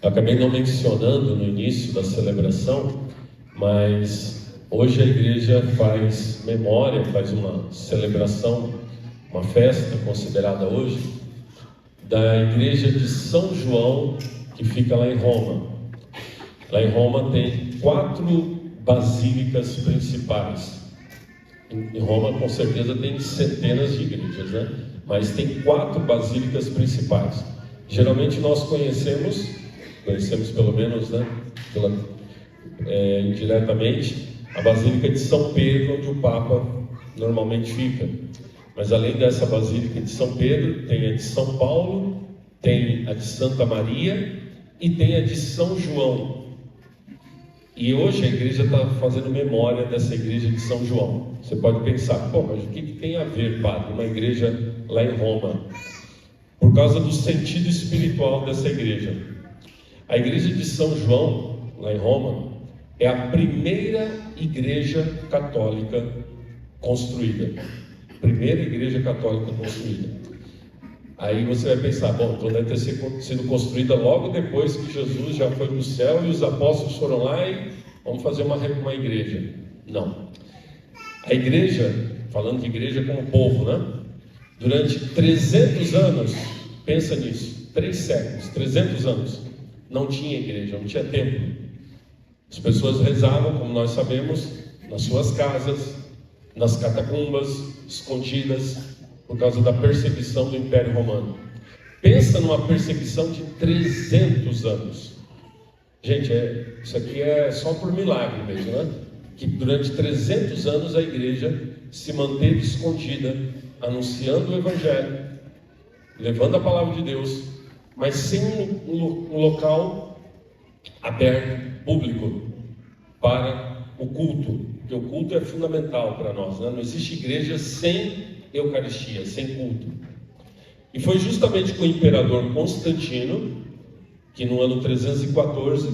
Eu acabei não mencionando no início da celebração, mas hoje a igreja faz memória, faz uma celebração, uma festa considerada hoje, da igreja de São João, que fica lá em Roma. Lá em Roma tem 4 basílicas principais. Em Roma, com certeza, tem centenas de igrejas, né? Mas tem 4 basílicas principais. Geralmente nós conhecemos pelo menos, né, indiretamente, a Basílica de São Pedro, onde o Papa normalmente fica. Mas além dessa Basílica de São Pedro, tem a de São Paulo, tem a de Santa Maria e tem a de São João. E hoje a igreja está fazendo memória dessa igreja de São João. Você pode pensar, mas o que tem a ver, padre, uma igreja lá em Roma? Por causa do sentido espiritual dessa igreja. A igreja de São João, lá em Roma, é a primeira igreja católica construída. Primeira igreja católica construída. Aí você vai pensar, então deve ter sido construída logo depois que Jesus já foi para o céu e os apóstolos foram lá e vamos fazer uma igreja. Não. A igreja, falando de igreja como povo, né? Durante 300 anos, pensa nisso, 3 séculos, 300 anos, não tinha igreja, não tinha templo. As pessoas rezavam, como nós sabemos, nas suas casas, nas catacumbas, escondidas, por causa da perseguição do Império Romano. Pensa numa perseguição de 300 anos. Gente, isso aqui é só por milagre mesmo, né? Que durante 300 anos a igreja se manteve escondida, anunciando o Evangelho, levando a palavra de Deus, mas sem um local aberto, público, para o culto, porque o culto é fundamental para nós, né? Não existe igreja sem Eucaristia, sem culto. E foi justamente com o imperador Constantino, que no ano 314,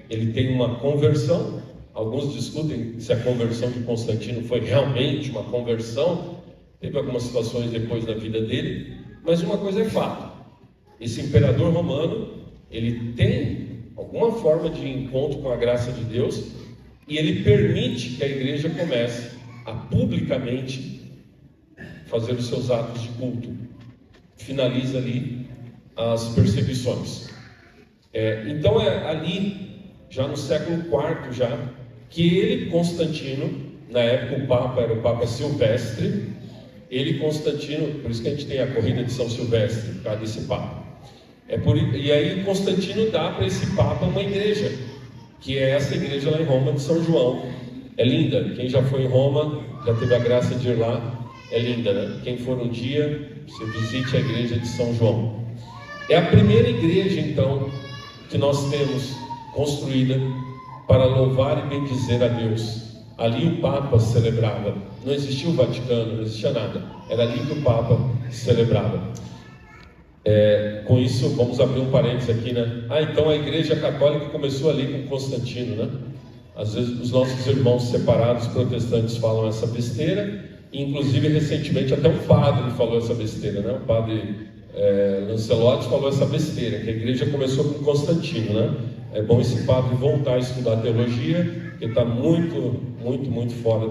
ele tem uma conversão. Alguns discutem se a conversão de Constantino foi realmente uma conversão, teve algumas situações depois na vida dele, mas uma coisa é fato. Esse imperador romano, ele tem alguma forma de encontro com a graça de Deus e ele permite que a igreja comece a publicamente fazer os seus atos de culto. Finaliza ali as perseguições. Então é ali, já no século IV, já, que ele, Constantino, na época o Papa era o Papa Silvestre, ele, Constantino, por isso que a gente tem a corrida de São Silvestre, por causa desse Papa. E aí Constantino dá para esse Papa uma igreja, que é essa igreja lá em Roma de São João. É linda, quem já foi em Roma, já teve a graça de ir lá, é linda, né? Quem for um dia, você visite a igreja de São João. É a primeira igreja, então, que nós temos construída para louvar e bendizer a Deus. Ali o Papa celebrava, não existia o Vaticano, não existia nada, era ali que o Papa celebrava. Com isso, vamos abrir um parênteses aqui, né? Então a igreja católica começou ali com Constantino, né? Às vezes os nossos irmãos separados protestantes falam essa besteira, e inclusive recentemente até um padre falou essa besteira, né? O padre Lancelotti falou essa besteira, que a igreja começou com Constantino, né? É bom esse padre voltar a estudar teologia, porque está muito fora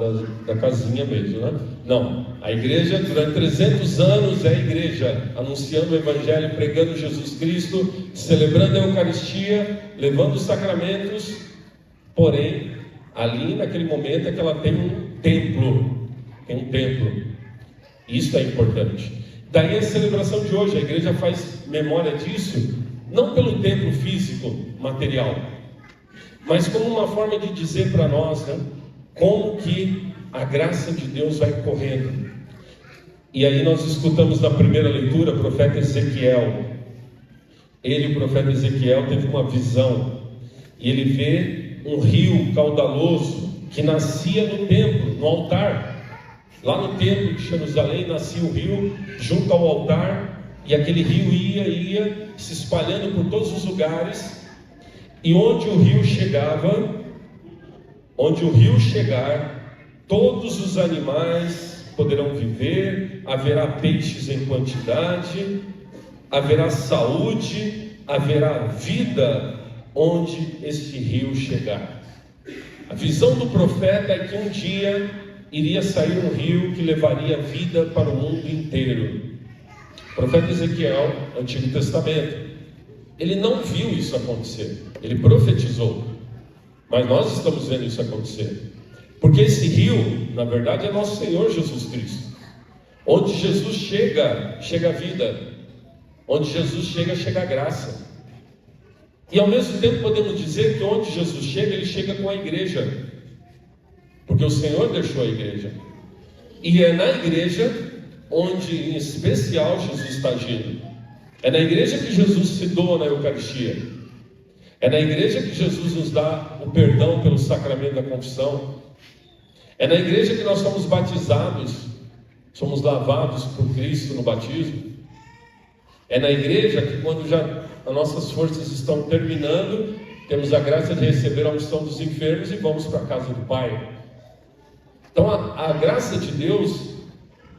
da casinha mesmo, né? Não, a igreja durante 300 anos é a igreja anunciando o Evangelho, pregando Jesus Cristo, celebrando a Eucaristia, levando os sacramentos. Porém, ali naquele momento é que ela tem um templo, isso é importante. Daí a celebração de hoje, a igreja faz memória disso, não pelo templo físico, material, mas como uma forma de dizer para nós, né, como que a graça de Deus vai correndo. E aí nós escutamos na primeira leitura o profeta Ezequiel. O profeta Ezequiel, teve uma visão, e ele vê um rio caudaloso que nascia no templo, no altar. Lá no templo de Jerusalém nascia o rio junto ao altar, e aquele rio ia se espalhando por todos os lugares. E onde o rio chegar, todos os animais poderão viver, haverá peixes em quantidade, haverá saúde, haverá vida onde este rio chegar. A visão do profeta é que um dia iria sair um rio que levaria vida para o mundo inteiro. O profeta Ezequiel, Antigo Testamento, ele não viu isso acontecer, ele profetizou, mas nós estamos vendo isso acontecer, porque esse rio, na verdade, é nosso Senhor Jesus Cristo. Onde Jesus chega, chega a vida. Onde Jesus chega, chega a graça. E ao mesmo tempo podemos dizer que onde Jesus chega, ele chega com a igreja, porque o Senhor deixou a igreja, e é na igreja onde em especial Jesus está agindo. É na igreja que Jesus se doa na Eucaristia, é na igreja que Jesus nos dá o perdão pelo sacramento da confissão, é na igreja que nós somos batizados, somos lavados por Cristo no batismo, é na igreja que quando já as nossas forças estão terminando, temos a graça de receber a unção dos enfermos e vamos para a casa do Pai. Então a graça de Deus,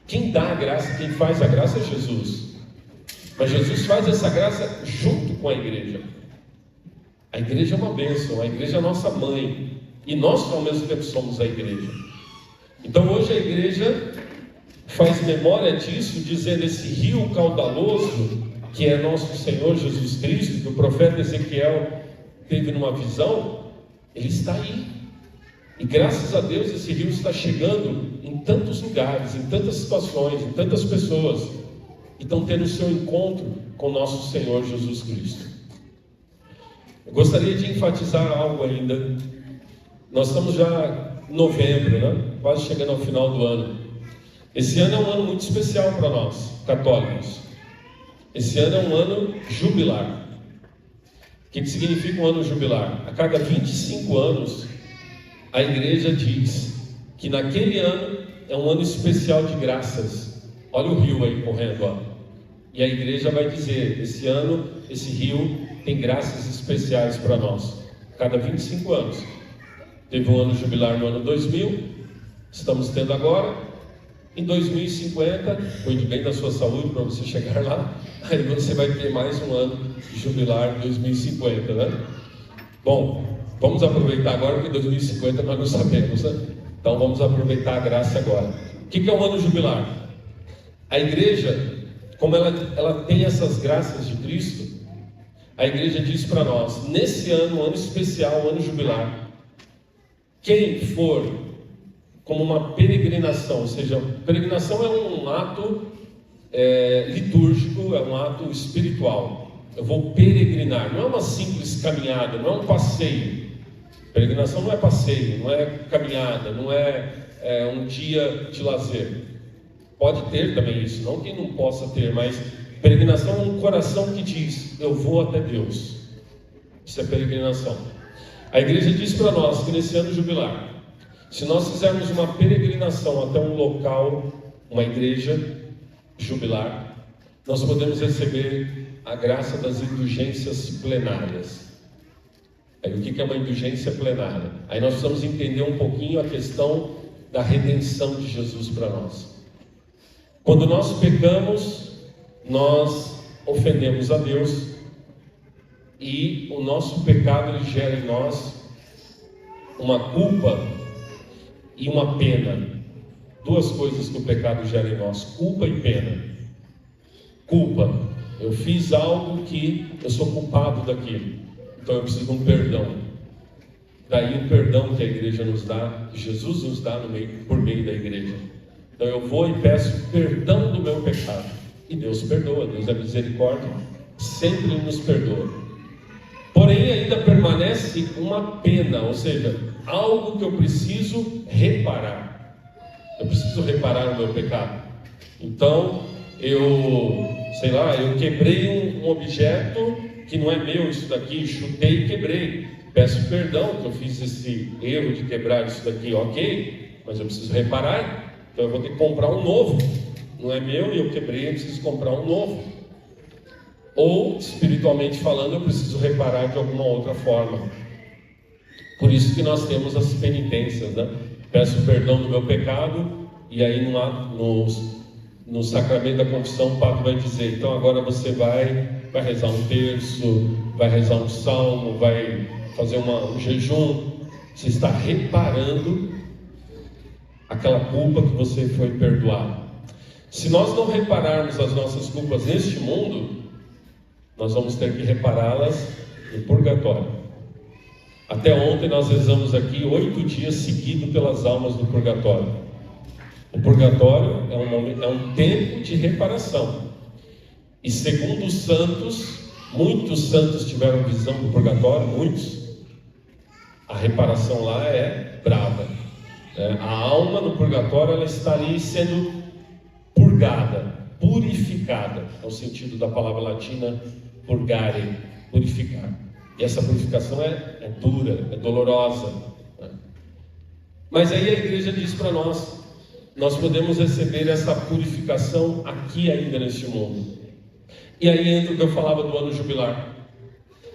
quem dá a graça, quem faz a graça é Jesus. Mas Jesus faz essa graça junto com a igreja. A igreja é uma bênção, a igreja é a nossa mãe, e nós ao mesmo tempo somos a igreja. Então hoje a igreja faz memória disso, dizendo: esse rio caudaloso, que é nosso Senhor Jesus Cristo, que o profeta Ezequiel teve numa visão, ele está aí. E graças a Deus esse rio está chegando em tantos lugares, em tantas situações, em tantas pessoas, que estão tendo o seu encontro com nosso Senhor Jesus Cristo. Eu gostaria de enfatizar algo ainda. Nós estamos já em novembro, né? Quase chegando ao final do ano. Esse ano é um ano muito especial para nós, católicos. Esse ano é um ano jubilar. O que significa um ano jubilar? A cada 25 anos, a igreja diz que naquele ano é um ano especial de graças. Olha o rio aí correndo, ó. E a igreja vai dizer: esse ano, esse rio tem graças especiais para nós. Cada 25 anos. Teve um ano jubilar no ano 2000, estamos tendo agora. Em 2050, cuide bem da sua saúde para você chegar lá. Aí você vai ter mais um ano jubilar em 2050, né? Bom, vamos aproveitar agora, porque 2050 nós não sabemos, né? Então vamos aproveitar a graça agora. O que é um ano jubilar? A igreja, como ela tem essas graças de Cristo, a igreja diz para nós: nesse ano, um ano especial, um ano jubilar, quem for como uma peregrinação, ou seja, peregrinação é um ato litúrgico, é um ato espiritual. Eu vou peregrinar, não é uma simples caminhada, não é um passeio. Peregrinação não é passeio, não é caminhada, não é um dia de lazer. Pode ter também isso, não que não possa ter, mas peregrinação é um coração que diz: eu vou até Deus. Isso é peregrinação. A igreja diz para nós que nesse ano jubilar, se nós fizermos uma peregrinação até um local, uma igreja jubilar, nós podemos receber a graça das indulgências plenárias. Aí o que é uma indulgência plenária? Aí nós precisamos entender um pouquinho a questão da redenção de Jesus para nós. Quando nós pecamos, nós ofendemos a Deus, e o nosso pecado ele gera em nós uma culpa e uma pena. Duas coisas que o pecado gera em nós: culpa e pena. Culpa: eu fiz algo que eu sou culpado daquilo, então eu preciso de um perdão. Daí o perdão que a igreja nos dá, que Jesus nos dá por meio da igreja. Então eu vou e peço perdão do meu pecado, e Deus perdoa. Deus é misericórdia, sempre nos perdoa. Porém ainda permanece uma pena, ou seja, algo que eu preciso reparar. Eu preciso reparar o meu pecado. Então eu quebrei um objeto que não é meu, isso daqui, chutei e quebrei. Peço perdão que eu fiz esse erro de quebrar isso daqui, ok, mas eu preciso reparar. Então eu vou ter que comprar um novo. Não é meu e eu quebrei, eu preciso comprar um novo. Ou, espiritualmente falando, eu preciso reparar de alguma outra forma. Por isso que nós temos as penitências, né? Peço perdão do meu pecado, e aí no sacramento da confissão o padre vai dizer: então agora você vai rezar um terço, vai rezar um salmo, vai fazer um jejum, você está reparando aquela culpa que você foi perdoado. Se nós não repararmos as nossas culpas neste mundo, nós vamos ter que repará-las no purgatório. Até ontem nós rezamos aqui 8 dias seguidos pelas almas do purgatório. O purgatório é um tempo de reparação. E segundo os santos, muitos santos tiveram visão do purgatório, muitos. A reparação lá é brava. A alma no purgatório, ela está ali sendo purgada, purificada. É o sentido da palavra latina purgare, purificar. E essa purificação é dura, é dolorosa. Mas aí a igreja diz para nós podemos receber essa purificação aqui ainda neste mundo. E aí entra o que eu falava do ano jubilar.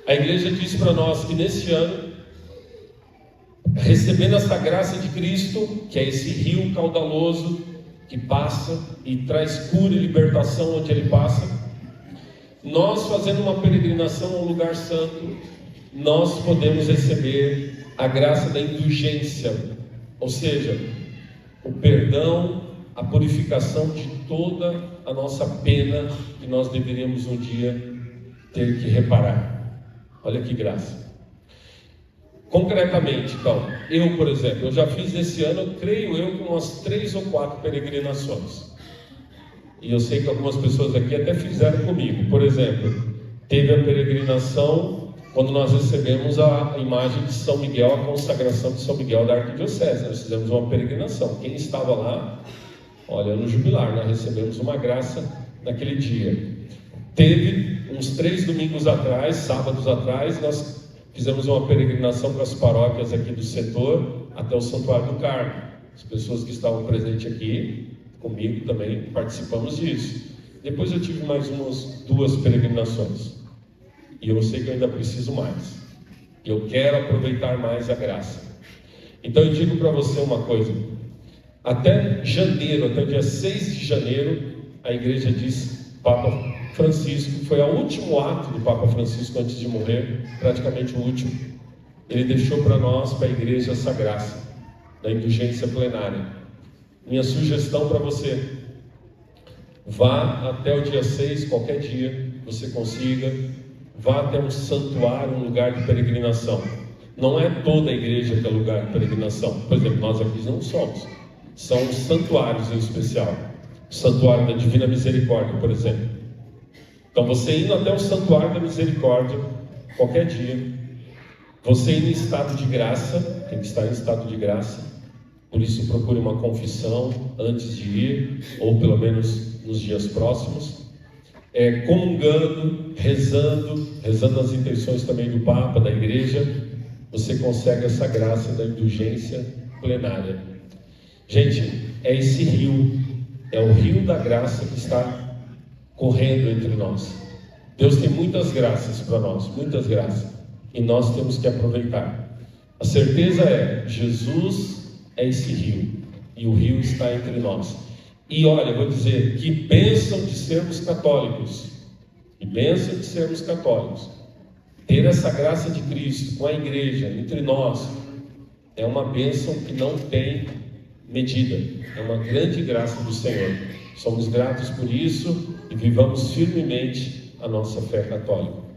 A igreja diz para nós que neste ano, recebendo essa graça de Cristo, que é esse rio caudaloso que passa e traz cura e libertação onde ele passa, nós fazendo uma peregrinação ao lugar santo, nós podemos receber a graça da indulgência, ou seja, o perdão, a purificação de toda a nossa pena que nós deveríamos um dia ter que reparar. Olha que graça. Concretamente, então, eu, por exemplo, eu já fiz esse ano, creio eu, com umas 3 ou 4 peregrinações. E eu sei que algumas pessoas aqui até fizeram comigo. Por exemplo, teve a peregrinação quando nós recebemos a imagem de São Miguel, a consagração de São Miguel da Arquidiocese. Nós fizemos uma peregrinação. Quem estava lá, olha, no jubilar, nós recebemos uma graça naquele dia. Teve uns 3 domingos atrás, sábados atrás, nós fizemos uma peregrinação para as paróquias aqui do setor, até o Santuário do Carmo. As pessoas que estavam presentes aqui, comigo também, participamos disso. Depois eu tive mais umas 2 peregrinações. E eu sei que eu ainda preciso mais. Eu quero aproveitar mais a graça. Então eu digo para você uma coisa. Até janeiro, até o dia 6 de janeiro, a igreja diz, Papa Francisco, foi o último ato do Papa Francisco antes de morrer, praticamente o último. Ele deixou para nós, para a igreja, essa graça da indulgência plenária. Minha sugestão para você: vá até o dia 6, qualquer dia você consiga, vá até um santuário, um lugar de peregrinação. Não é toda a igreja que é lugar de peregrinação. Por exemplo, nós aqui não somos. São santuários em especial. O Santuário da Divina Misericórdia, por exemplo. Então, você indo até o Santuário da Misericórdia, qualquer dia, você indo em estado de graça, tem que estar em estado de graça, por isso procure uma confissão antes de ir, ou pelo menos nos dias próximos, comungando, rezando as intenções também do Papa, da Igreja, você consegue essa graça da indulgência plenária. Gente, é esse rio, é o rio da graça que está correndo entre nós. Deus tem muitas graças para nós, muitas graças, e nós temos que aproveitar. A certeza é, Jesus é esse rio, e o rio está entre nós. E olha, eu vou dizer, que bênção de sermos católicos, que bênção de sermos católicos. Ter essa graça de Cristo com a igreja, entre nós, é uma bênção que não tem medida, é uma grande graça do Senhor. Somos gratos por isso e vivamos firmemente a nossa fé católica.